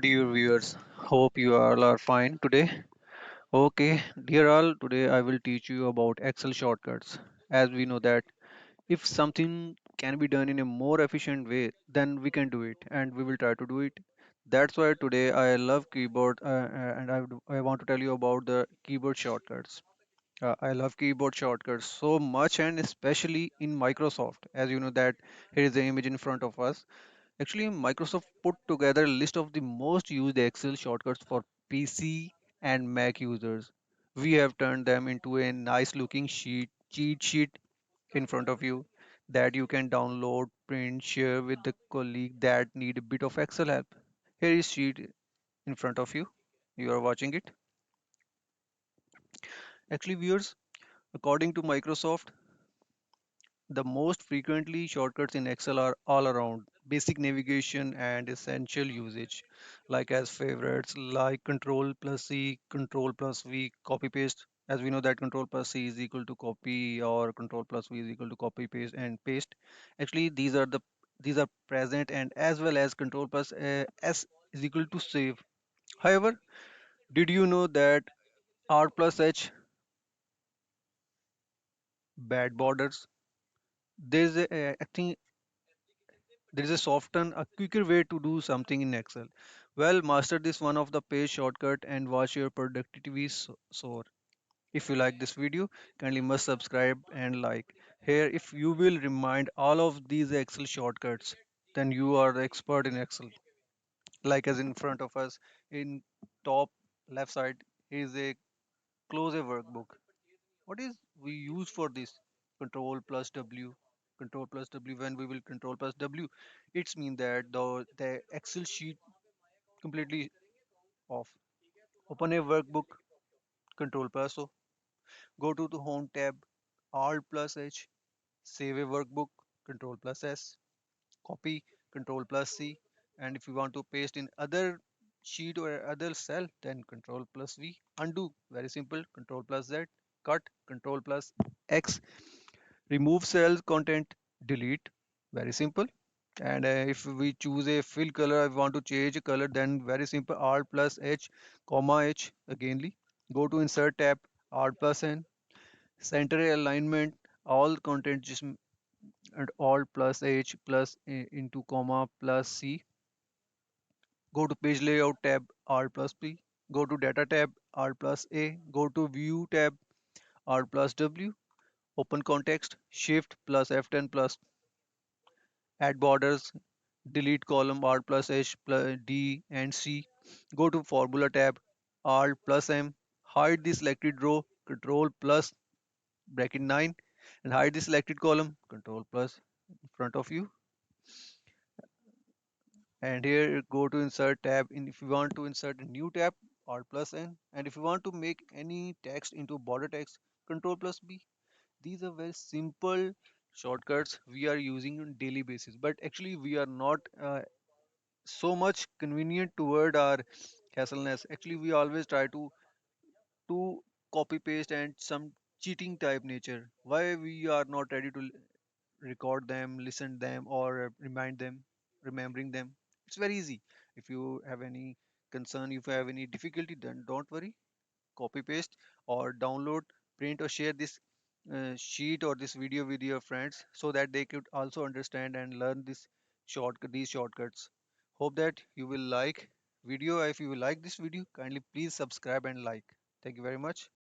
To you viewers, hope you all are fine today. Okay, dear all, today I will teach you about Excel shortcuts. As we know that if something can be done in a more efficient way, then we can do it, and we will try to do it. That's why today I love keyboard, and I want to tell you about the keyboard shortcuts. I love keyboard shortcuts so much, and especially in Microsoft. As you know that here is the image in front of us. Actually, Microsoft put together a list of the most used Excel shortcuts for PC and Mac users. We have turned them into a nice looking cheat sheet in front of you that you can download, print, share with the colleague that need a bit of Excel help. Here is sheet in front of you. You are watching it. Actually, viewers, according to Microsoft, the most frequently shortcuts in Excel are all around basic navigation and essential usage, like as favorites, like Control plus C, Control plus V, copy paste. As we know that Control plus C is equal to copy or Control plus V is equal to copy paste and paste. Actually, these are present and as well as Control plus S is equal to save. However, did you know that R plus H bad borders? There's a, I think there is a soften, a quicker way to do something in Excel. Well, master this one of the page shortcut and watch your productivity soar. If you like this video, kindly must subscribe and like. Here, if you will remind all of these Excel shortcuts, then you are the expert in Excel. Like as in front of us, in top left side is a close a workbook. What is we use for this? Control plus W. Control plus W. When we will control plus W, it's mean that the Excel sheet completely off. Open a workbook. Control plus O. Go to the home tab. Alt plus H. Save a workbook. Control plus S. Copy. Control plus C. And if you want to paste in other sheet or other cell, then Control plus V. Undo. Very simple. Control plus Z. Cut. Control plus X. Remove cell content, delete. Very simple. And if we choose a fill color, I want to change a color, then very simple. Alt plus H, comma H againly. Go to insert tab. Alt plus N. Center alignment. All content just and Alt plus H plus into comma plus C. Go to page layout tab. Alt plus P. Go to data tab. Alt plus A. Go to view tab. Alt plus W. Open context. Shift plus F10 plus add borders, delete column Alt plus H plus D and C, go to formula tab, Alt plus M, hide the selected row, Control plus bracket 9 and hide the selected column, Control plus in front of you. And here go to insert tab. And if you want to insert a new tab, Alt plus N. And if you want to make any text into border text, Control plus B. These are very simple shortcuts we are using on daily basis, but actually we are not so much convenient toward our castleness. Actually, we always try to copy paste and some cheating type nature. Why we are not ready to record them, listen them, or remind them, remembering them? It's very easy. If you have any concern, if you have any difficulty, then don't worry. Copy paste or download, print or share this sheet or this video with your friends so that they could also understand and learn these shortcuts. Hope that you will like video. If you will like this video, kindly please subscribe and like. Thank you very much.